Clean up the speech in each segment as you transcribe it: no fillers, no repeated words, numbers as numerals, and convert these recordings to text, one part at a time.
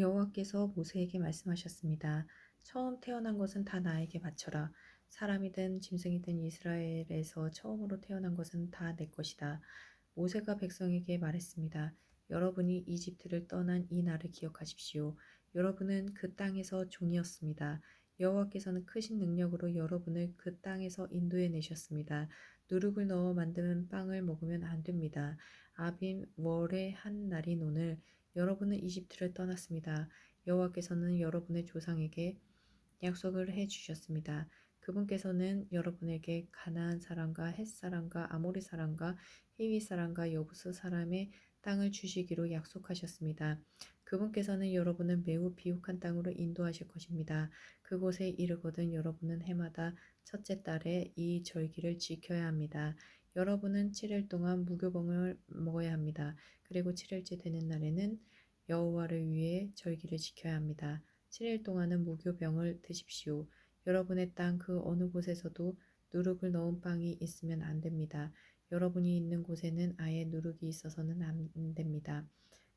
여호와께서 모세에게 말씀하셨습니다. 처음 태어난 것은 다 나에게 바쳐라. 사람이든 짐승이든 이스라엘에서 처음으로 태어난 것은 다 내 것이다. 모세가 백성에게 말했습니다. 여러분이 이집트를 떠난 이 날을 기억하십시오. 여러분은 그 땅에서 종이었습니다. 여호와께서는 크신 능력으로 여러분을 그 땅에서 인도해 내셨습니다. 누룩을 넣어 만든 빵을 먹으면 안 됩니다. 아빔 월의 한 날인 오늘 여러분은 이집트를 떠났습니다. 여호와께서는 여러분의 조상에게 약속을 해 주셨습니다. 그분께서는 여러분에게 가나안 사람과 헷 사람과 아모리 사람과 히위 사람과 여부스 사람의 땅을 주시기로 약속하셨습니다. 그분께서는 여러분을 매우 비옥한 땅으로 인도하실 것입니다. 그곳에 이르거든 여러분은 해마다 첫째 달에 이 절기를 지켜야 합니다. 여러분은 7일 동안 무교병을 먹어야 합니다. 그리고 7일째 되는 날에는 여호와를 위해 절기를 지켜야 합니다. 7일 동안은 무교병을 드십시오. 여러분의 땅 그 어느 곳에서도 누룩을 넣은 빵이 있으면 안 됩니다. 여러분이 있는 곳에는 아예 누룩이 있어서는 안 됩니다.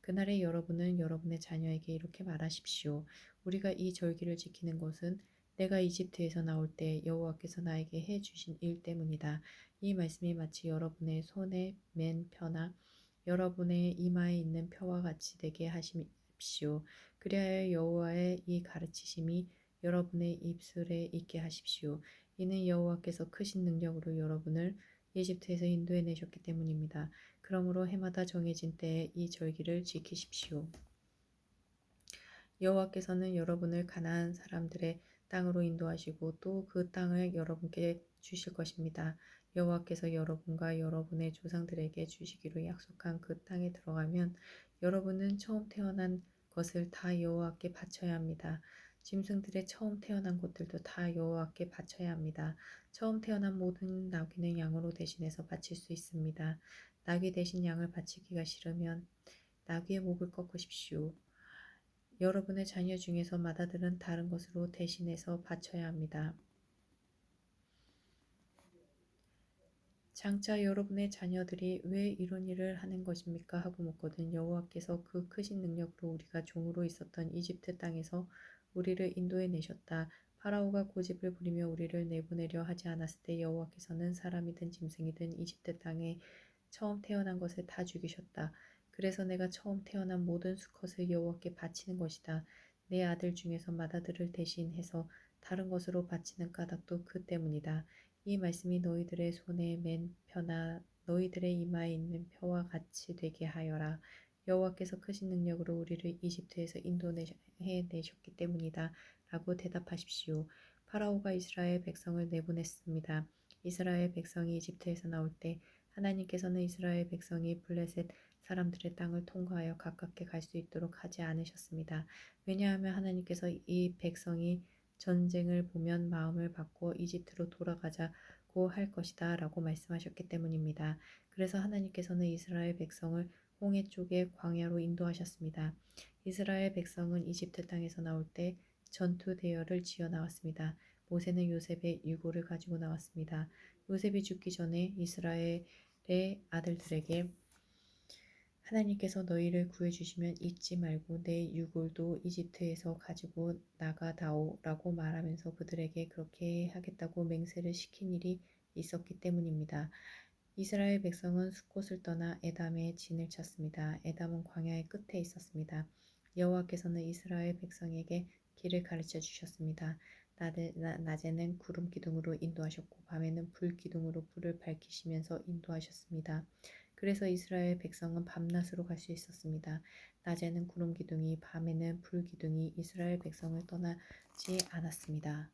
그날에 여러분은 여러분의 자녀에게 이렇게 말하십시오. 우리가 이 절기를 지키는 것은 내가 이집트에서 나올 때 여호와께서 나에게 해 주신 일 때문이다. 이 말씀이 마치 여러분의 손에 맨 펴나 여러분의 이마에 있는 펴와 같이 되게 하십시오. 그리하여 여호와의 이 가르치심이 여러분의 입술에 있게 하십시오. 이는 여호와께서 크신 능력으로 여러분을 이집트에서 인도해 내셨기 때문입니다. 그러므로 해마다 정해진 때에 이 절기를 지키십시오. 여호와께서는 여러분을 가나안 사람들의 땅으로 인도하시고 또 그 땅을 여러분께 주실 것입니다. 여호와께서 여러분과 여러분의 조상들에게 주시기로 약속한 그 땅에 들어가면 여러분은 처음 태어난 것을 다 여호와께 바쳐야 합니다. 짐승들의 처음 태어난 것들도 다 여호와께 바쳐야 합니다. 처음 태어난 모든 나귀는 양으로 대신해서 바칠 수 있습니다. 나귀 대신 양을 바치기가 싫으면 나귀의 목을 꺾으십시오. 여러분의 자녀 중에서 맏아들은 다른 것으로 대신해서 바쳐야 합니다. 장차 여러분의 자녀들이 왜 이런 일을 하는 것입니까? 하고 묻거든 여호와께서 그 크신 능력으로 우리가 종으로 있었던 이집트 땅에서 우리를 인도해 내셨다. 파라오가 고집을 부리며 우리를 내보내려 하지 않았을 때 여호와께서는 사람이든 짐승이든 이집트 땅에 처음 태어난 것을 다 죽이셨다. 그래서 내가 처음 태어난 모든 수컷을 여호와께 바치는 것이다. 내 아들 중에서 맏아들을 대신해서 다른 것으로 바치는 까닭도 그 때문이다. 이 말씀이 너희들의 손에 맨 펴나 너희들의 이마에 있는 펴와 같이 되게 하여라. 여호와께서 크신 능력으로 우리를 이집트에서 인도해 내셨기 때문이다. 라고 대답하십시오. 파라오가 이스라엘 백성을 내보냈습니다. 이스라엘 백성이 이집트에서 나올 때 하나님께서는 이스라엘 백성이 블레셋 사람들의 땅을 통과하여 가깝게 갈 수 있도록 하지 않으셨습니다. 왜냐하면 하나님께서 이 백성이 전쟁을 보면 마음을 바꿔 이집트로 돌아가자고 할 것이다 라고 말씀하셨기 때문입니다. 그래서 하나님께서는 이스라엘 백성을 홍해 쪽의 광야로 인도하셨습니다. 이스라엘 백성은 이집트 땅에서 나올 때 전투 대열을 지어 나왔습니다. 모세는 요셉의 유고를 가지고 나왔습니다. 요셉이 죽기 전에 이스라엘의 아들들에게 하나님께서 너희를 구해주시면 잊지 말고 내 유골도 이집트에서 가지고 나가다오 라고 말하면서 그들에게 그렇게 하겠다고 맹세를 시킨 일이 있었기 때문입니다. 이스라엘 백성은 숫곳을 떠나 에담의 진을 찾습니다. 에담은 광야의 끝에 있었습니다. 여호와께서는 이스라엘 백성에게 길을 가르쳐 주셨습니다. 낮에는 구름 기둥으로 인도하셨고 밤에는 불 기둥으로 불을 밝히시면서 인도하셨습니다. 그래서 이스라엘 백성은 밤낮으로 갈 수 있었습니다. 낮에는 구름 기둥이 밤에는 불 기둥이 이스라엘 백성을 떠나지 않았습니다.